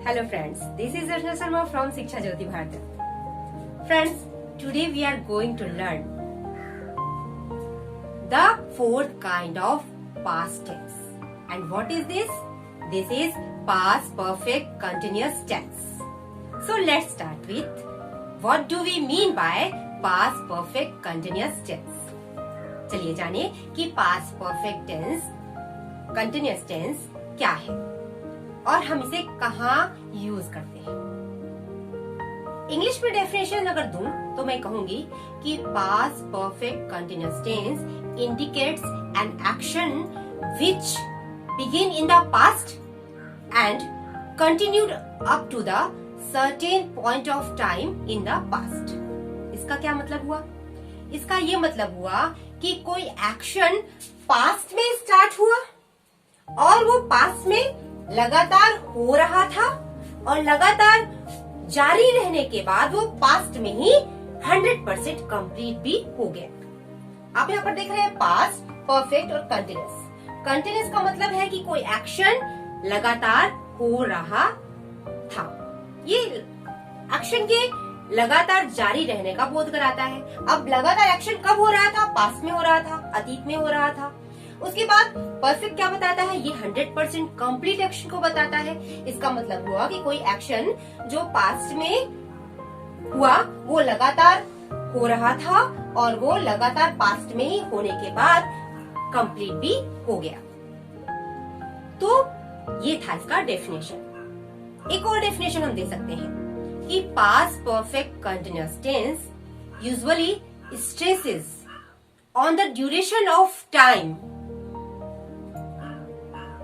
Hello friends, this is Archana Sharma from Shiksha Jyoti Bharati. Friends, today we are going to learn the fourth kind of past tense. And what is this? This is past perfect continuous tense. So let's start with what do we mean by past perfect continuous tense. चलिए जानिए कि past perfect tense, continuous tense क्या है और हम इसे कहाँ use करते हैं. इंग्लिश में डेफिनेशन अगर दूं तो मैं कहूंगी कि past perfect continuous tense indicates an action which begin in the past and continued up to the certain point of time in the past. इसका क्या मतलब हुआ? इसका ये मतलब हुआ कि कोई एक्शन पास्ट में स्टार्ट हुआ और वो पास्ट में लगातार हो रहा था और लगातार जारी रहने के बाद वो पास्ट में ही 100% कंप्लीट भी हो गया. आप यहाँ पर देख रहे हैं पास्ट परफेक्ट और कंटिन्यूअस. कंटिन्यूअस का मतलब है कि कोई एक्शन लगातार हो रहा था. ये एक्शन के लगातार जारी रहने का बोध कराता है. अब लगातार एक्शन कब हो रहा था? पास्ट में हो रहा था, अतीत में हो रहा था. उसके बाद परफेक्ट क्या बताता है? ये 100% कंप्लीट एक्शन को बताता है. इसका मतलब हुआ कि कोई एक्शन जो पास्ट में हुआ वो लगातार हो रहा था और वो लगातार पास्ट में ही होने के बाद कंप्लीट भी हो गया. तो ये था इसका डेफिनेशन. एक और डेफिनेशन हम दे सकते हैं कि past perfect continuous tense usually stresses on the duration of time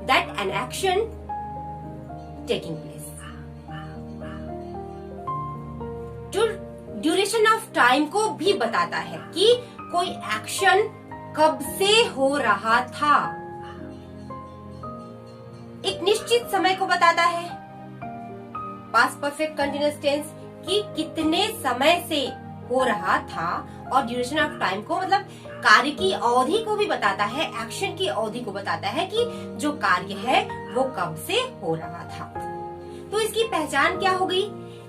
that an action taking place. जो ड्यूरेशन ऑफ टाइम को भी बताता है कि कोई एक्शन कब से हो रहा था. एक निश्चित समय को बताता है पास्ट परफेक्ट कंटिन्यूअस टेंस कि कितने समय से हो रहा था और ड्यूरेशन ऑफ टाइम को मतलब कार्य की अवधि को भी बताता है, एक्शन की अवधि को बताता है कि जो कार्य है वो कब से हो रहा था. तो इसकी पहचान क्या हो गई?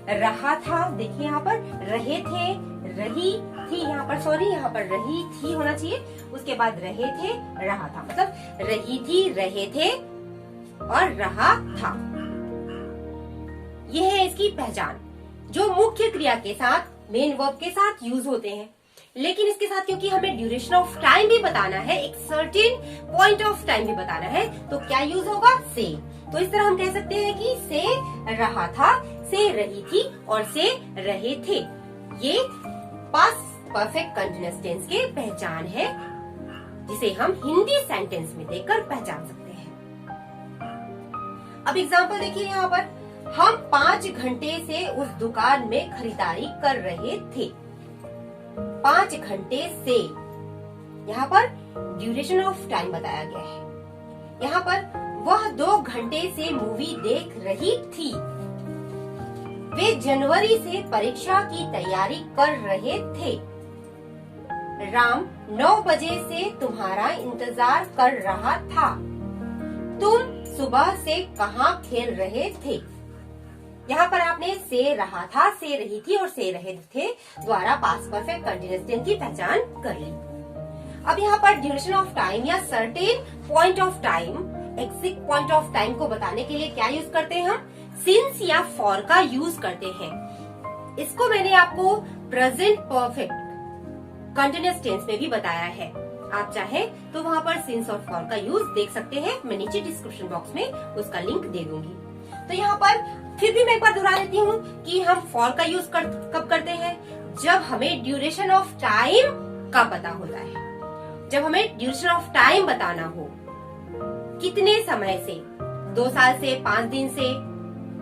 रहा था, देखिए यहाँ पर रहे थे, रही थी, यहाँ पर सॉरी यहाँ पर रही थी होना चाहिए, उसके बाद रहे थे, रहा था. मतलब रही थी, रहे थे और रहा था. यह है इसकी पहचान जो मुख्य क्रिया के साथ मेन वर्ब के साथ यूज होते हैं. लेकिन इसके साथ क्योंकि हमें ड्यूरेशन ऑफ टाइम भी बताना है, एक सर्टेन पॉइंट ऑफ टाइम भी बताना है, तो क्या यूज होगा? से. तो इस तरह हम कह सकते हैं कि से रहा था, से रही थी और से रहे थे. ये पास्ट परफेक्ट कंटिन्यूअस टेंस के पहचान है जिसे हम हिंदी सेंटेंस में देखकर पहचान सकते हैं. अब एग्जाम्पल देखिए यहाँ पर, हम 5 घंटे से उस दुकान में खरीदारी कर रहे थे. 5 घंटे से, यहाँ पर ड्यूरेशन ऑफ टाइम बताया गया है. यहाँ पर वह 2 घंटे से मूवी देख रही थी. वे जनवरी से परीक्षा की तैयारी कर रहे थे. राम 9 बजे से तुम्हारा इंतजार कर रहा था. तुम सुबह से कहाँ खेल रहे थे? यहाँ पर आपने से रहा था, से रही थी और से रहे थे द्वारा पास्ट परफेक्ट कंटिन्यूअस टेंस की पहचान कर ली. अब यहाँ पर ड्यूरेशन ऑफ टाइम या certain point of time, exact point of time को बताने के लिए क्या यूज करते हैं? हम सिंस या फॉर का यूज करते हैं. इसको मैंने आपको प्रेजेंट परफेक्ट कंटिन्यूअस टेंस में भी बताया है. आप चाहे तो वहाँ पर सिंस और फॉर का यूज देख सकते हैं. मैं नीचे डिस्क्रिप्शन बॉक्स में उसका लिंक दे दूंगी. तो यहाँ पर फिर भी मैं एक बार दोहरा देती हूँ कि हम फॉर का यूज कब करते हैं? जब हमें ड्यूरेशन ऑफ टाइम का पता होता है. जब हमें ड्यूरेशन ऑफ टाइम बताना हो, कितने समय से, 2 साल से, 5 दिन से,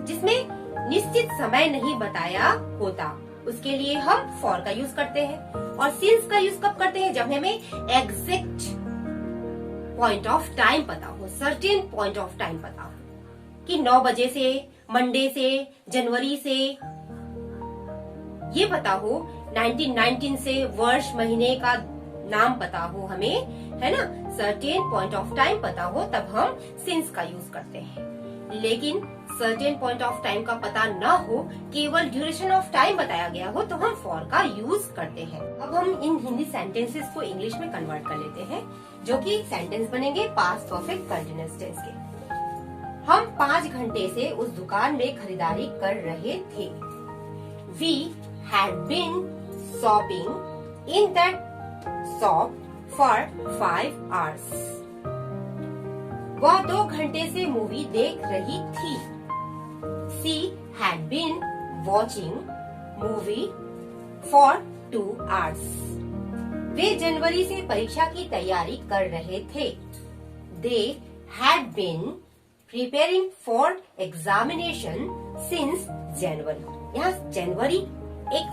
जिसमें निश्चित समय नहीं बताया होता, उसके लिए हम फॉर का यूज करते हैं. और सिंस का यूज कब करते हैं? जब हमें एग्जैक्ट पॉइंट ऑफ टाइम पता हो, सर्टेन पॉइंट ऑफ टाइम पता हो कि 9 बजे से, मंडे से, जनवरी से, ये पता हो 1919 से, वर्ष महीने का नाम पता हो हमें, है ना, सर्टेन पॉइंट ऑफ टाइम पता हो, तब हम सिंस का यूज करते हैं. लेकिन सर्टेन पॉइंट ऑफ टाइम का पता न हो, केवल ड्यूरेशन ऑफ टाइम बताया गया हो, तो हम फॉर का यूज करते हैं। अब हम इन हिंदी सेंटेंसेस को इंग्लिश में कन्वर्ट कर लेते हैं, जो कि सेंटेंस बनेंगे पास्ट परफेक्ट कंटीन्यूअस टेंस के। हम 5 घंटे से उस दुकान में खरीदारी कर रहे थे। We had been shopping in that shop for 5 hours. वह 2 घंटे से मूवी देख रही थी। She had been watching movie for 2 hours. वे जनवरी से परीक्षा की तैयारी कर रहे थे। They had been preparing for examination since January. यहाँ जनवरी एक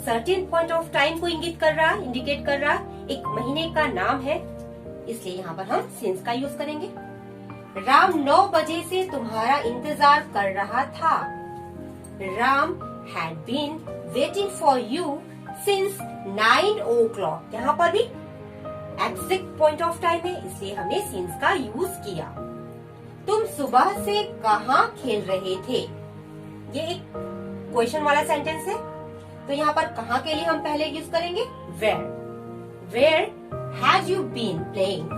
सर्टेन पॉइंट ऑफ टाइम को इंगित कर रहा, इंडिकेट कर रहा, एक महीने का नाम है, इसलिए यहाँ पर हम सिंस का यूज करेंगे। राम 9 बजे से तुम्हारा इंतजार कर रहा था। Ram had been waiting for you since 9 o'clock. यहाँ पर भी एग्जैक्ट पॉइंट ऑफ टाइम है, इसलिए हमने सिंस का यूज किया। तुम सुबह से कहाँ खेल रहे थे? ये एक क्वेश्चन वाला सेंटेंस है, तो यहाँ पर कहाँ के लिए हम पहले यूज करेंगे where. Where have you been playing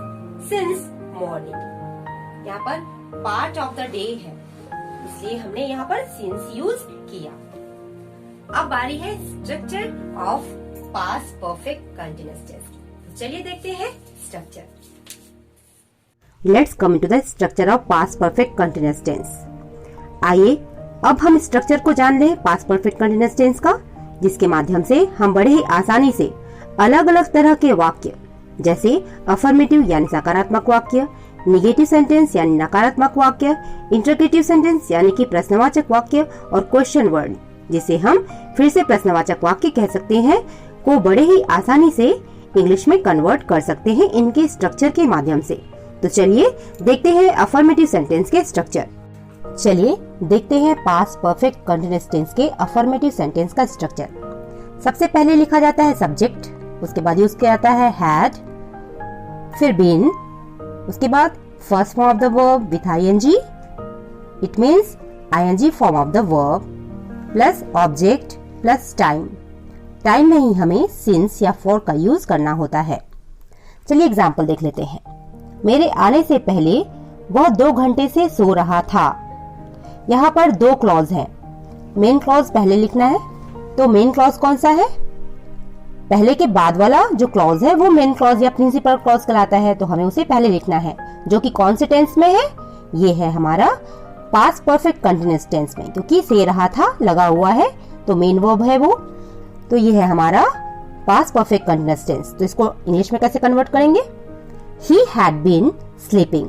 since morning. यहाँ पर पार्ट ऑफ द डे है, इसलिए हमने यहाँ पर सिंस यूज किया। अब बारी है structure of past perfect continuous tense. चलिए देखते हैं structure. Let's come to the structure of past perfect continuous tense. आइए अब हम स्ट्रक्चर को जान लें पास्ट परफेक्ट कंटीन्यूअस टेंस का, जिसके माध्यम से हम बड़े ही आसानी से अलग अलग तरह के वाक्य, जैसे अफर्मेटिव यानी सकारात्मक वाक्य, निगेटिव सेंटेंस यानी नकारात्मक वाक्य, इंटरगेटिव सेंटेंस यानी कि प्रश्नवाचक वाक्य और क्वेश्चन वर्ड, जिसे हम फिर से प्रश्नवाचक वाक्य कह सकते हैं, को बड़े ही आसानी से इंग्लिश में कन्वर्ट कर सकते हैं इनके स्ट्रक्चर के माध्यम से। तो चलिए देखते हैं अफर्मेटिव सेंटेंस के स्ट्रक्चर। चलिए देखते हैं पास्ट परफेक्ट कंटीन्यूअस टेंस के अफर्मेटिव सेंटेंस का स्ट्रक्चर। सबसे पहले लिखा जाता है सब्जेक्ट, उसके बाद यूज किया जाता है हैड, फिर बीन, उसके बाद first form of the verb with ING, it means ING form of the verb plus object plus time. Time में ही हमें सिंस या फॉर का यूज करना होता है। चलिए एग्जाम्पल देख लेते हैं। मेरे आने से पहले वह 2 घंटे से सो रहा था। यहाँ पर 2 क्लॉज हैं। मेन क्लॉज पहले लिखना है, तो मेन क्लॉज कौन सा है? पहले के बाद वाला जो क्लॉज है वो मेन क्लॉज या प्रिंसिपल क्लॉज कहलाता है, तो हमें उसे पहले लिखना है, जो कि कौन से टेंस में है? ये है हमारा पास्ट परफेक्ट कंटीन्यूअस टेंस में, क्योंकि से रहा था लगा हुआ है तो मेन वर्ब है वो, तो ये है हमारा पास्ट परफेक्ट कंटीन्यूअस टेंस। तो इसको इंग्लिश में कैसे कन्वर्ट करेंगे? He had been sleeping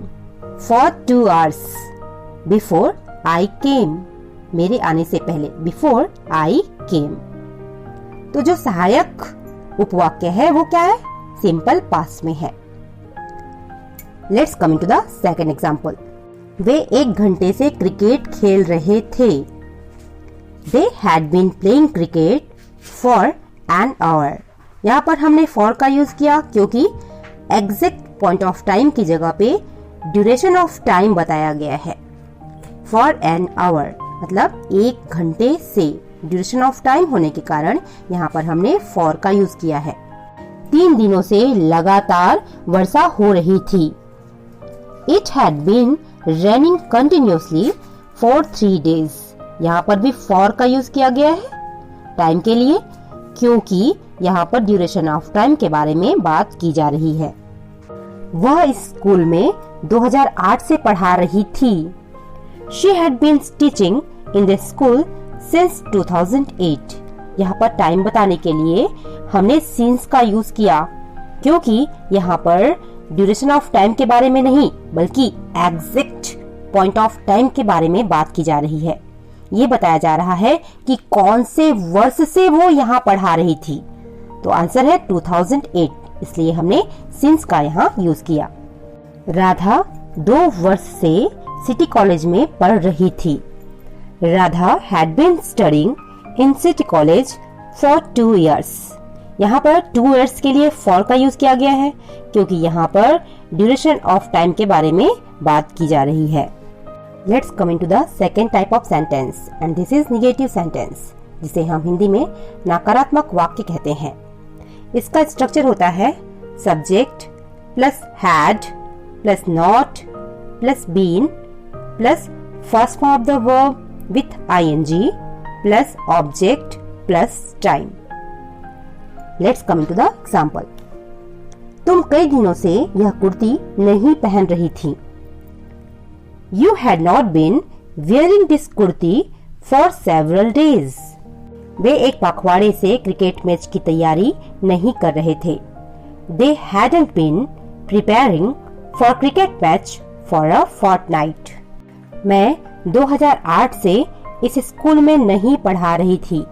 for 2 hours before I came. मेरे आने से पहले, before I came। तो जो सहायक उपवाक्य है वो क्या है? सिंपल पास्ट में है। Let's come to the second example. वे 1 घंटे से क्रिकेट खेल रहे थे। They had been playing cricket for an hour. यहाँ पर हमने for का यूज किया क्योंकि एग्जैक्ट पॉइंट ऑफ टाइम की जगह पे ड्यूरेशन ऑफ टाइम बताया गया है। फॉर एन आवर मतलब 1 घंटे से, ड्यूरेशन ऑफ टाइम होने के कारण यहाँ पर हमने फॉर का यूज किया है। 3 दिनों से लगातार वर्षा हो रही थी। It had been raining continuously for 3 days। यहाँ पर भी फॉर का यूज किया गया है टाइम के लिए, क्योंकि यहाँ पर ड्यूरेशन ऑफ टाइम के बारे में बात की जा रही है। वह इस स्कूल में 2008 से पढ़ा रही थी। She had been teaching in the school since 2008। यहाँ पर टाइम बताने के लिए हमने since का यूज किया, क्योंकि यहाँ पर ड्यूरेशन ऑफ टाइम के बारे में नहीं बल्कि एग्जैक्ट पॉइंट ऑफ टाइम के बारे में बात की जा रही है। ये बताया जा रहा है कि कौन से वर्ष से वो यहाँ पढ़ा रही थी, तो आंसर है 2008, इसलिए हमने सिंस का यहाँ यूज किया। राधा 2 वर्ष से सिटी कॉलेज में पढ़ रही थी। Radha had been studying in city college for 2 years। यहाँ पर 2 years के लिए फॉर का यूज किया गया है, क्योंकि यहाँ पर ड्यूरेशन ऑफ टाइम के बारे में बात की जा रही है। Let's come into the second type of sentence and this is negative sentence, जिसे हम हिंदी में नकारात्मक वाक्य कहते हैं। इसका स्ट्रक्चर होता है subject plus had plus not plus been plus first form of the verb with ING plus object plus time. Let's come into the example. तुम कई दिनों से यह कुर्ती नहीं पहन रही थी। You had not been wearing this kurti for several days. वे एक पखवाड़े से क्रिकेट मैच की तैयारी नहीं कर रहे थे। They hadn't been preparing for cricket match for a fortnight. मैं 2008 से इस स्कूल में नहीं पढ़ा रही थी।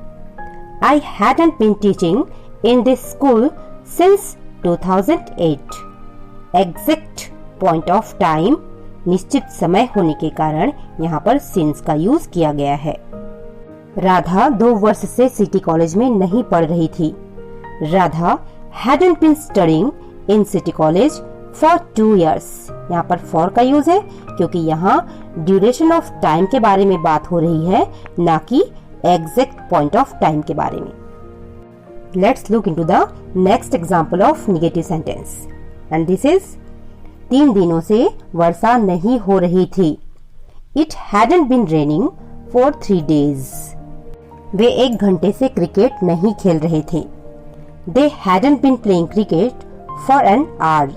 I hadn't been teaching in this school since 2008. Exact point of time, निश्चित समय होने के कारण यहाँ पर सिंस का यूज किया गया है। राधा 2 वर्ष से सिटी कॉलेज में नहीं पढ़ रही थी। Radha hadn't been studying in city college for 2 years. यहाँ पर for का यूज है क्योंकि यहाँ ड्यूरेशन ऑफ टाइम के बारे में बात हो रही है, ना कि एग्जैक्ट पॉइंट ऑफ टाइम के बारे में। Let's look into the next example of negative sentence and this is 3 दिनों से वर्षा नहीं हो रही थी। It hadn't been raining for 3 days. वे 1 घंटे से क्रिकेट नहीं खेल रहे थे। They hadn't been playing cricket for an hour.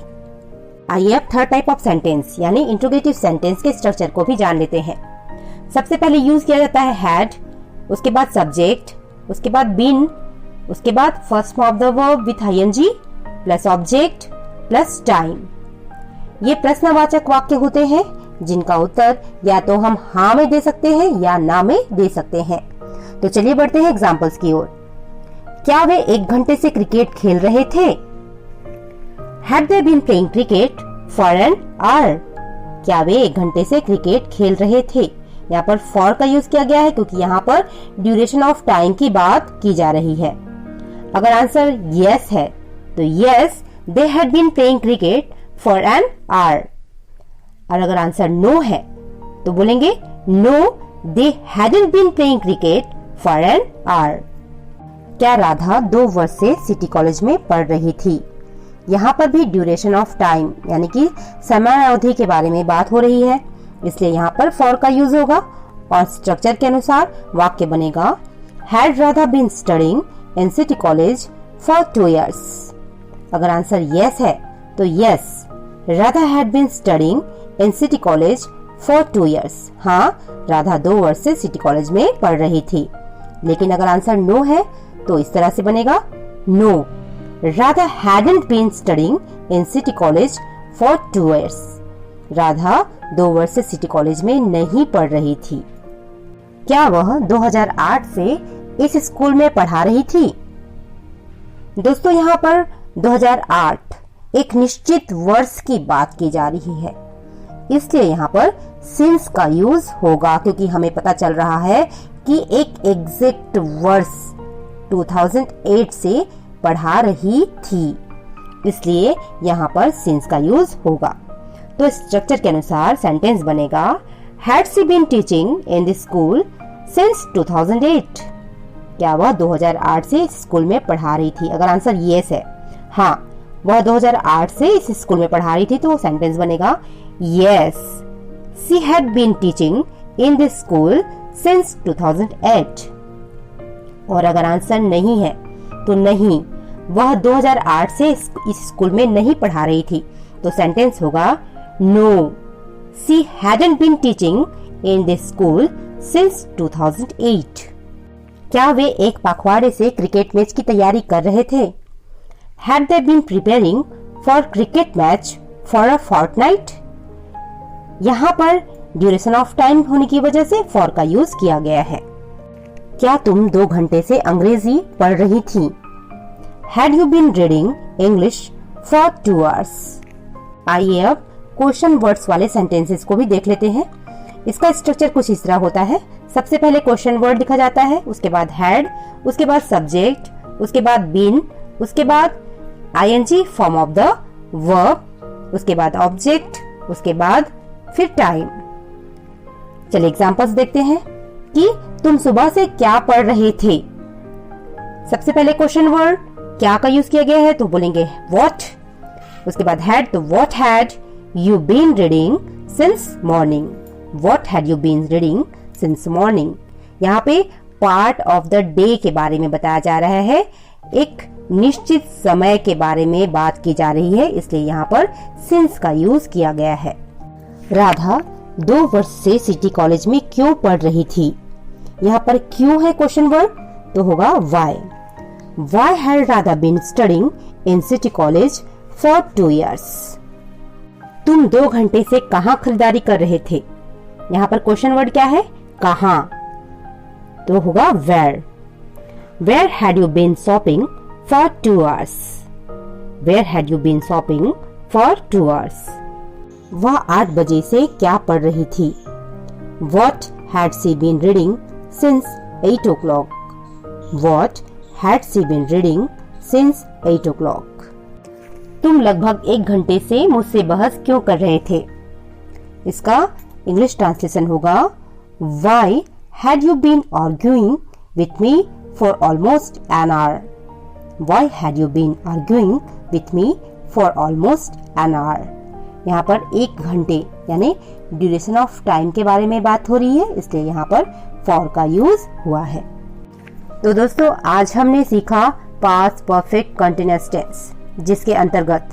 आइए अब थर्ड टाइप ऑफ सेंटेंस यानी इंट्रोगेटिव सेंटेंस के स्ट्रक्चर को भी जान लेते हैं। सबसे पहले यूज किया जाता है हैड, उसके बाद सब्जेक्ट, उसके बाद बीन, उसके बाद first form of the verb with ING plus object plus time. ये प्रश्नवाचक वाक्य होते हैं जिनका उत्तर या तो हम हाँ में दे सकते हैं या ना में दे सकते हैं। तो चलिए बढ़ते हैं एग्जांपल्स की ओर। क्या वे 1 घंटे से क्रिकेट खेल रहे थे? Had they been playing cricket for an hour? क्या वे 1 घंटे से क्रिकेट खेल रहे थे? यहाँ पर for का यूज किया गया है क्योंकि यहाँ पर ड्यूरेशन ऑफ टाइम की बात की जा रही है। अगर आंसर yes है तो yes, they had been playing cricket for an hour. और अगर आंसर नो है तो बोलेंगे no, they hadn't been playing cricket for an hour. क्या राधा 2 वर्ष से सिटी कॉलेज में पढ़ रही थी? यहाँ पर भी ड्यूरेशन ऑफ टाइम यानी कि समय अवधि के बारे में बात हो रही है, इसलिए यहाँ पर for का यूज होगा और स्ट्रक्चर के अनुसार वाक्य बनेगा Had Radha been studying in city college for 2 years. अगर आंसर yes है तो yes, Radha had been studying in city college for 2 years. हाँ, राधा 2 वर्ष से सिटी कॉलेज में पढ़ रही थी। लेकिन अगर आंसर नो है तो इस तरह से बनेगा no, Radha hadn't been studying in city college for 2 years. Radha 2 वर्ष से सिटी कॉलेज में नहीं पढ़ रही थी। क्या वह 2008 से इस स्कूल में पढ़ा रही थी? दोस्तों यहाँ पर 2008 एक निश्चित वर्ष की बात की जा रही है, इसलिए यहाँ पर सिंस का यूज होगा क्योंकि हमें पता चल रहा है कि एक एग्जैक्ट वर्ष 2008 से पढ़ा रही थी, इसलिए यहाँ पर सिंस का यूज होगा। तो स्ट्रक्चर के अनुसार सेंटेंस बनेगा Had she been teaching in this school since 2008? क्या वह 2008 से इस स्कूल में पढ़ा रही थी? अगर आंसर yes है, हाँ वह 2008 से इस स्कूल में पढ़ा रही थी, तो सेंटेंस बनेगा Yes, she had been teaching in this school since 2008. और अगर आंसर नहीं है तो नहीं, वह 2008 से इस स्कूल में नहीं पढ़ा रही थी, तो सेंटेंस होगा No, she hadn't been teaching in this school since 2008. क्या वे एक पखवाड़े से क्रिकेट मैच की तैयारी कर रहे थे? Had they been preparing for cricket match for a fortnight? यहाँ पर ड्यूरेशन ऑफ टाइम होने की वजह से for का यूज किया गया है। क्या तुम 2 घंटे से अंग्रेजी पढ़ रही थी? Had you been reading English for 2 hours? आइए अब क्वेश्चन वर्ड्स वाले सेंटेंसेस को भी देख लेते हैं। इसका स्ट्रक्चर कुछ इस तरह होता है। सबसे पहले क्वेश्चन वर्ड लिखा जाता है, उसके बाद हैड, उसके बाद सब्जेक्ट, उसके बाद बीन, उसके बाद ING form of the verb, उसके बाद ऑब्जेक्ट, उसके बाद फिर टाइम। चलिए एग्जांपल्स देखते हैं कि तुम सुबह से क्या पढ़ रहे थे। सबसे पहले क्वेश्चन वर्ड क्या का यूज किया गया है तो बोलेंगे व्हाट। उसके बाद हैड, तो what had you been reading since morning. What had you been reading since morning. यहाँ पे पार्ट ऑफ द डे के बारे में बताया जा रहा है, एक निश्चित समय के बारे में बात की जा रही है, इसलिए यहाँ पर सिंस का यूज किया गया है। राधा 2 वर्ष से सिटी कॉलेज में क्यों पढ़ रही थी। यहाँ पर क्यों है क्वेश्चन वर्ड तो होगा why. Why had Radha been studying in city college for 2 years। तुम 2 घंटे से कहाँ खरीदारी कर रहे थे। यहाँ पर क्वेश्चन वर्ड क्या है, कहाँ, तो होगा where. Where had you been shopping for 2 hours। Where had you been shopping for 2 hours। वह 8 बजे से क्या पढ़ रही थी। What had she been reading since 8 o'clock? What had she been reading since 8 o'clock? तुम लगभग 1 घंटे से मुझसे बहस क्यों कर रहे थे। इसका इंग्लिश ट्रांसलेशन होगा Why had you been arguing with me for almost an hour? Why had you been arguing with me for almost an hour? यहाँ पर 1 घंटे यानी ड्यूरेशन ऑफ टाइम के बारे में बात हो रही है, इसलिए यहाँ पर फॉर का यूज हुआ है। तो दोस्तों आज हमने सीखा पास्ट परफेक्ट कंटीन्यूअस टेंस, जिसके अंतर्गत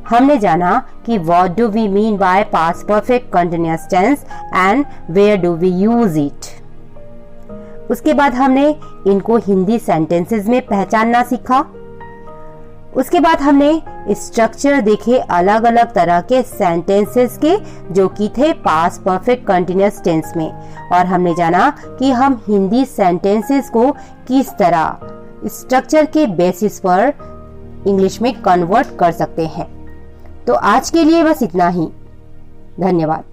हमने जाना कि what do we mean by past perfect continuous tense and where do we use it. उसके बाद हमने इनको हिंदी सेंटेंसेस में पहचानना सीखा। उसके बाद हमने स्ट्रक्चर देखे अलग अलग तरह के सेंटेंसेस के, जो कि थे पास्ट परफेक्ट कंटीन्यूअस टेंस में, और हमने जाना कि हम हिंदी सेंटेंसेस को किस तरह स्ट्रक्चर के बेसिस पर इंग्लिश में कन्वर्ट कर सकते हैं। तो आज के लिए बस इतना ही। धन्यवाद।